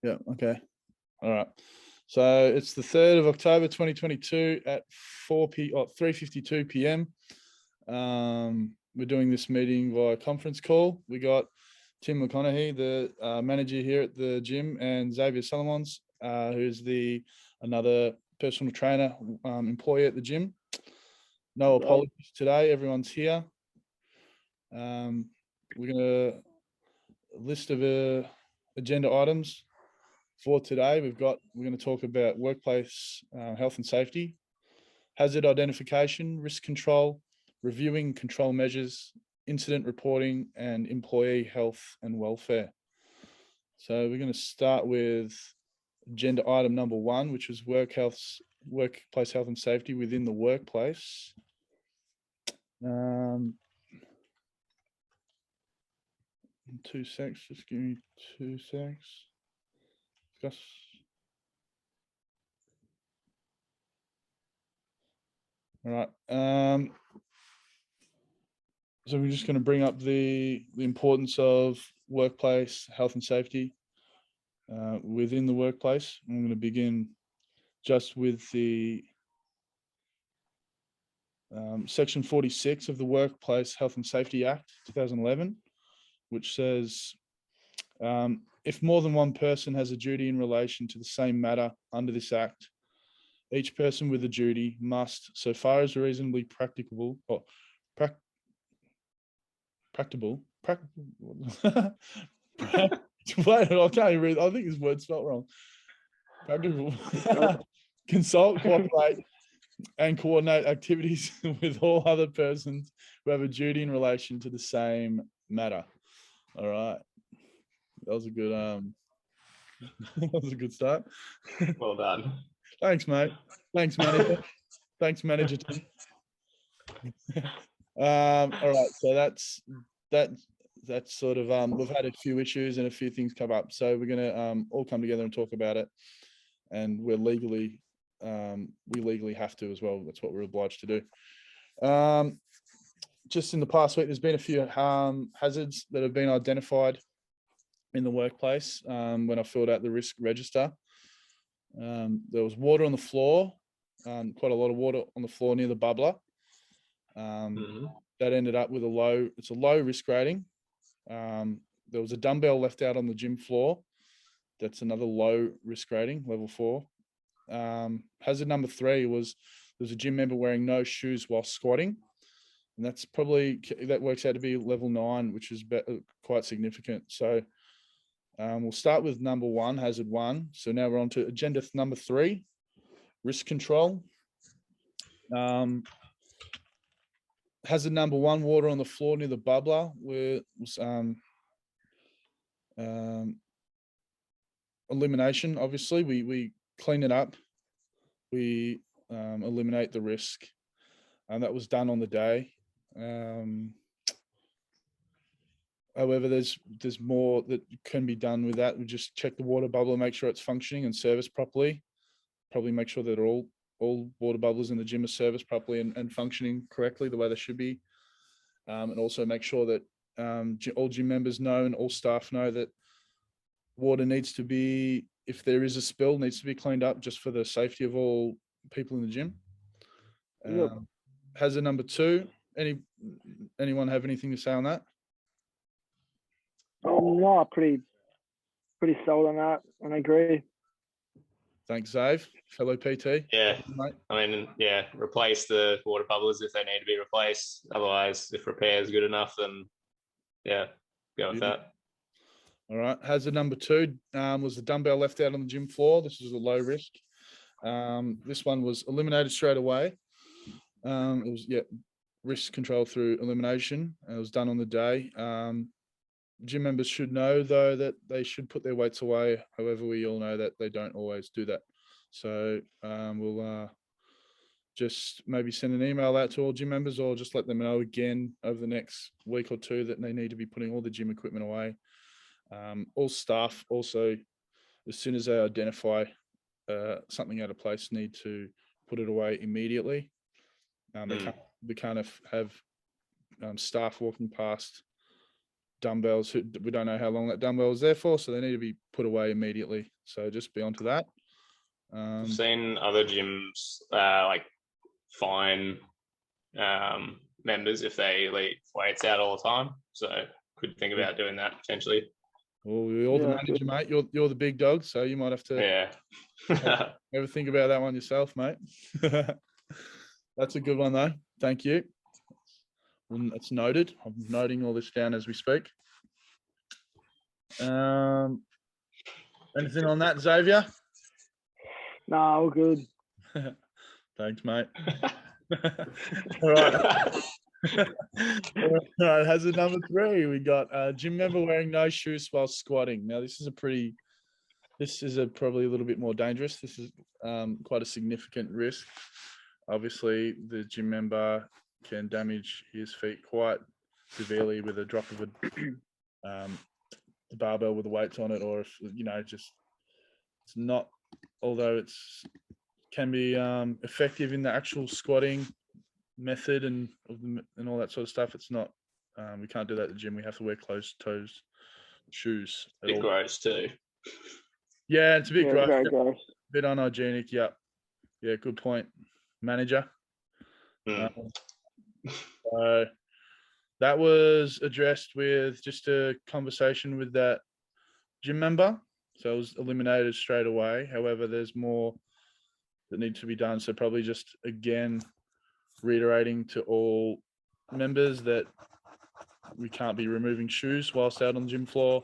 Yeah. Okay. All right. So it's the 3rd of October, 2022 at 3:52 p.m. We're doing this meeting via conference call. We got Tim McConaughey, the manager here at the gym, and Xavier Solomons, who's another personal trainer employee at the gym. No apologies today. Everyone's here. We're going to list of agenda items for today. We're going to talk about workplace health and safety, hazard identification, risk control, reviewing control measures, incident reporting, and employee health and welfare. So we're going to start with agenda item number 1, which is workplace health and safety within the workplace. 2 secs, just give me 2 secs. Discuss. All right. So we're just going to bring up the importance of workplace health and safety within the workplace. I'm going to begin just with the Section 46 of the Workplace Health and Safety Act 2011, which says, if more than one person has a duty in relation to the same matter under this act, each person with a duty must, so far as reasonably practicable, wait, I can't even read. I think this word's spelled wrong. Practical. Consult, cooperate, and coordinate activities with all other persons who have a duty in relation to the same matter. All right. That was a good that was a good start. Well done. Thanks, mate. Thanks, manager. Thanks, manager. All right. So that's sort of we've had a few issues and a few things come up. So we're gonna all come together and talk about it. And we legally have to as well. That's what we're obliged to do. Just in the past week, there's been a few hazards that have been identified in the workplace when I filled out the risk register. There was water on the floor, quite a lot of water on the floor near the bubbler. That ended up with it's a low risk rating. There was a dumbbell left out on the gym floor. That's another low risk rating, level 4. Hazard number 3 was there was a gym member wearing no shoes while squatting. And that works out to be level 9, which is quite significant. So we'll start with number 1, hazard 1. So now we're on to agenda number 3, risk control. Hazard number 1, water on the floor near the bubbler, was elimination. Obviously, we clean it up. We eliminate the risk, and that was done on the day. However, there's more that can be done with that. We just check the water bubbler, make sure it's functioning and serviced properly. Probably make sure that all water bubblers in the gym are serviced properly and functioning correctly the way they should be. And also make sure that all gym members know and all staff know that water needs to be, if there is a spill, needs to be cleaned up just for the safety of all people in the gym. Hazard number 2, anyone have anything to say on that? No, pretty solid on that, and I agree. Thanks, Zave, fellow PT. Yeah, I mean, replace the water bubblers if they need to be replaced. Otherwise, if repair is good enough, then go with that. All right. Hazard number 2 was the dumbbell left out on the gym floor. This was a low risk. This one was eliminated straight away. It was risk control through elimination. It was done on the day. Gym members should know, though, that they should put their weights away. However, we all know that they don't always do that. So we'll just maybe send an email out to all gym members, or just let them know again over the next week or 2 that they need to be putting all the gym equipment away. All staff also, as soon as they identify something out of place, need to put it away immediately. They can't have staff walking past dumbbells. We don't know how long that dumbbell is there for, so they need to be put away immediately. So just be onto that. I've seen other gyms like fine members if they leave weights out all the time. So could think about doing that potentially. Well, you're the Yeah, manager, mate. You're the big dog, so you might have to Yeah. ever think about that one yourself, mate. That's a good one, though. Thank you. Well, it's noted. I'm noting all this down as we speak. Anything on that, Xavier? Nah, all good. Thanks, mate. All right. All right. Hazard number 3. We got a gym member wearing no shoes while squatting. Now, this is probably a little bit more dangerous. This is quite a significant risk. Obviously, the gym member can damage his feet quite severely with a drop of the barbell with the weights on it, or if just it's not. Although can be effective in the actual squatting method and all that sort of stuff, it's not. We can't do that at the gym. We have to wear closed-toes shoes. Bit gross too. Yeah, it's a bit Yeah, gross. very gross. A bit unhygienic. Yeah, good point, manager. So that was addressed with just a conversation with that gym member. So it was eliminated straight away. However, there's more that needs to be done. So probably just again reiterating to all members that we can't be removing shoes whilst out on the gym floor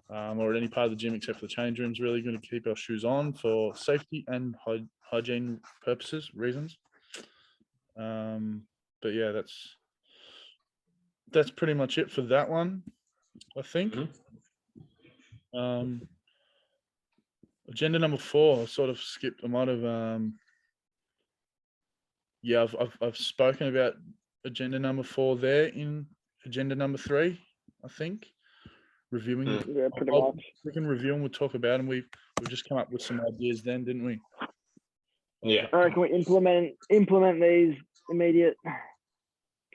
or at any part of the gym except for the change rooms. Really going to keep our shoes on for safety and hygiene reasons. But yeah, that's pretty much it for that one, I think. Agenda number 4, I sort of skipped. I might have. I've spoken about agenda number 4 there in agenda number 3. I think reviewing. Yeah, pretty much. We can review and we'll talk about them. We've just come up with some ideas then, didn't we? Yeah. I reckon we implement these immediate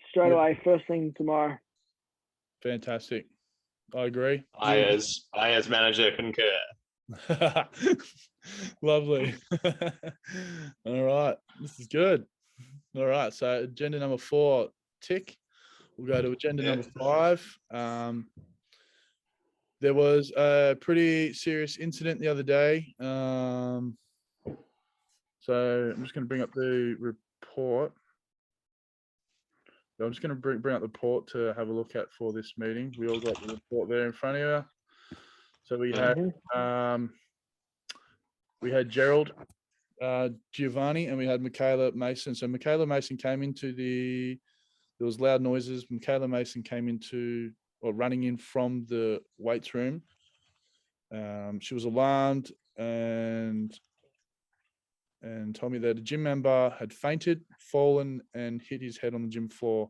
straight away, first thing tomorrow. Fantastic. I agree. I as manager concur. Lovely. All right. This is good. All right. So agenda number 4, tick. We'll go to agenda number 5. There was a pretty serious incident the other day. So I'm just going to bring up the report. I'm just going to bring up the report to have a look at for this meeting. We all got the report there in front of you. So we had Gerald Giovanni and we had Michaela Mason. So Michaela Mason came into there was loud noises. Michaela Mason came running in from the weights room. She was alarmed and told me that a gym member had fainted, fallen, and hit his head on the gym floor.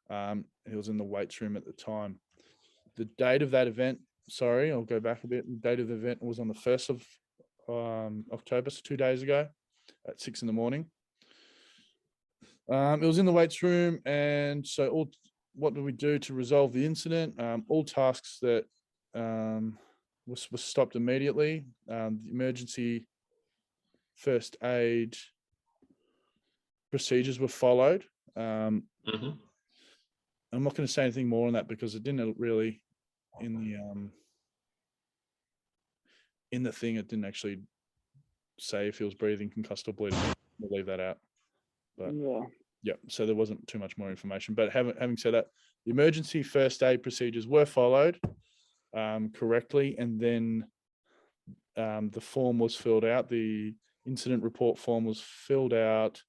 He was in the weights room at the time. The date of that event, I'll go back a bit. The date of the event was on the 1st of October, so 2 days ago at 6 a.m. It was in the weights room, and so what did we do to resolve the incident? All tasks that was stopped immediately. The emergency first aid procedures were followed. I'm not going to say anything more on that because it didn't really in the thing. It didn't actually say if he was breathing, concussed, or bleeding. We'll leave that out. But yeah, so there wasn't too much more information. But having said that, the emergency first aid procedures were followed correctly, and then the form was filled out. The incident report form was filled out.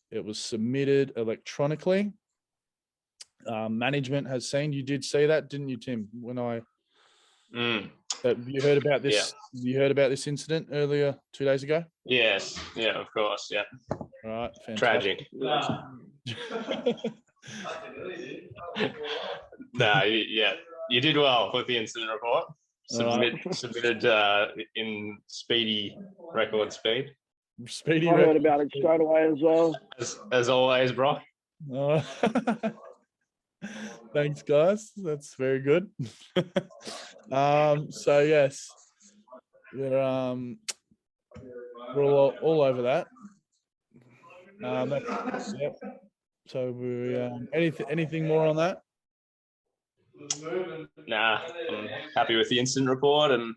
It was submitted electronically. Management has seen. You did see that, didn't you, Tim? When you heard about this? Yeah. You heard about this incident earlier 2 days ago? Yes. Yeah. Of course. Yeah. All right. Tragic. No. Yeah. You did well with the incident report. Submitted in speedy record speed. Speedy. I heard about it straight away as well. As always, Brock. Thanks, guys. That's very good. So yes, we're all over that. Yep. So we anything more on that? Nah, I'm happy with the incident report, and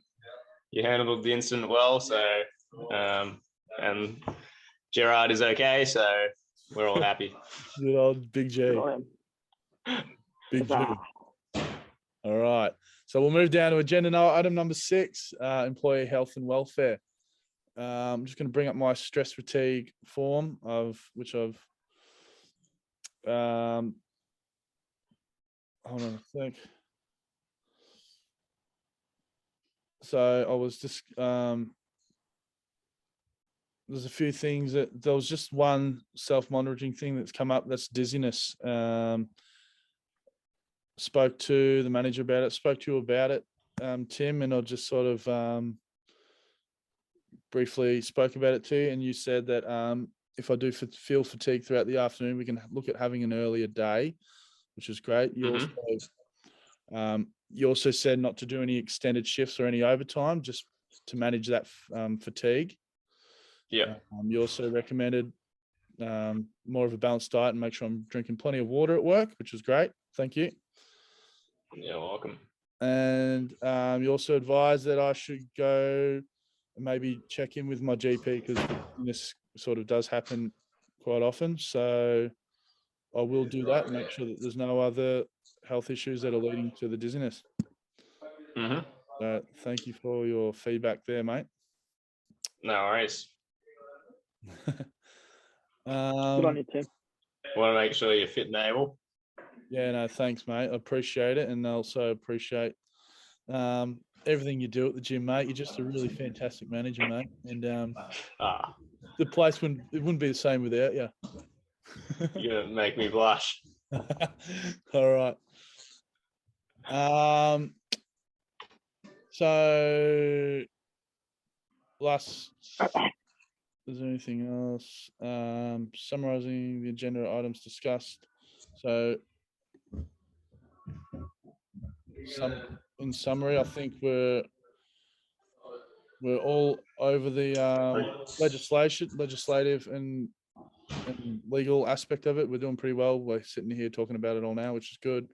you handled the incident well. So, and Gerard is okay, so we're all happy. Good old Big G. Good on him. Big G. Huzzah. All right. So we'll move down to agenda item number 6, employee health and welfare. I'm just going to bring up my stress fatigue form which I've hold on a sec. So I was just there's a few things there was just one self-monitoring thing that's come up. That's dizziness. Spoke to the manager about it, spoke to you about it, Tim, and I just sort of briefly spoke about it to you, and you said that if I do feel fatigue throughout the afternoon, we can look at having an earlier day, which is great. You also said not to do any extended shifts or any overtime, just to manage that fatigue. Yeah. You also recommended more of a balanced diet and make sure I'm drinking plenty of water at work, which is great. Thank you. You're welcome. And you also advised that I should go and maybe check in with my GP, because this sort of does happen quite often. So I will do that and make sure that there's no other health issues that are leading to the dizziness. Thank you for your feedback there, mate. No worries. Good on you, Tim. Want to make sure you're fit and able. Yeah, no, thanks, mate. I appreciate it, and I also appreciate everything you do at the gym, mate. You're just a really fantastic manager, mate. And the place wouldn't be the same without you. You're gonna make me blush. All right. So is there anything else? Summarizing the agenda items discussed. So in summary, I think we're all over the legislative and legal aspect of it. We're doing pretty well. We're sitting here talking about it all now, which is good.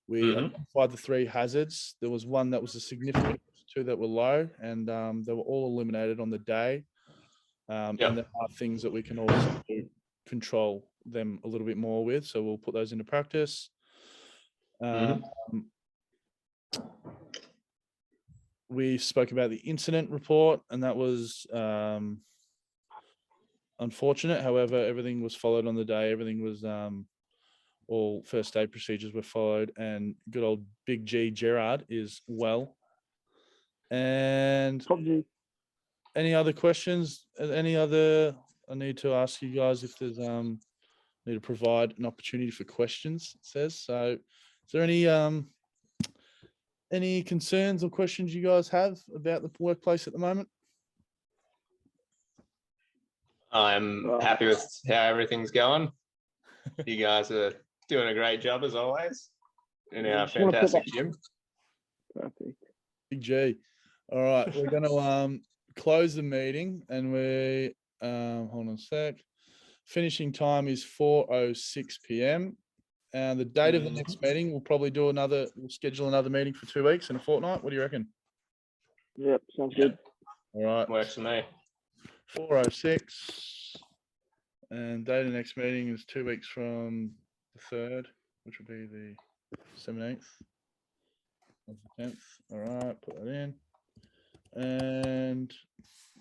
We identified the 3 hazards. There was one that was a significant, 2 that were low, and they were all eliminated on the day. And there are things that we can also control them a little bit more with. So we'll put those into practice. We spoke about the incident report, and that was unfortunate. However, everything was followed on the day. Everything was all first aid procedures were followed, and good old Big G Gerard is well. And any other questions? Any other? I need to ask you guys if there's need to provide an opportunity for questions. It says so. Is there any concerns or questions you guys have about the workplace at the moment? I'm happy with how everything's going. You guys are doing a great job as always in our fantastic gym. Perfect. Big G. All right, we're going to close the meeting, and we hold on a sec. Finishing time is 4:06 p.m. And the date of the next meeting, we'll schedule another meeting for 2 weeks in a fortnight. What do you reckon? Yep, sounds good. All right. Works for me. 4:06. And date of the next meeting is 2 weeks from the 3rd, which will be the 17th of the 10th. All right, put that in. And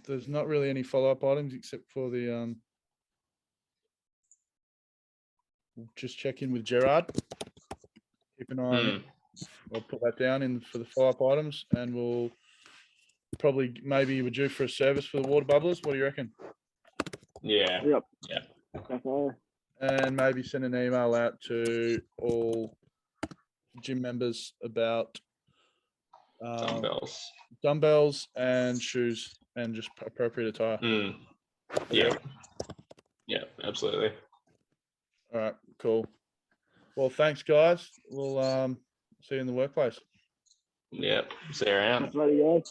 there's not really any follow-up items except for the we'll just check in with Gerard. Keep an eye on it. I'll put that down for the follow-up items, and we'll probably we're due for a service for the water bubblers. What do you reckon? Yeah. Yep. Yeah. Definitely. And maybe send an email out to all gym members about dumbbells and shoes, and just appropriate attire. Yeah. Yeah, absolutely. All right, cool. Well, thanks, guys. We'll see you in the workplace. Yep. See you around. Bloody guys.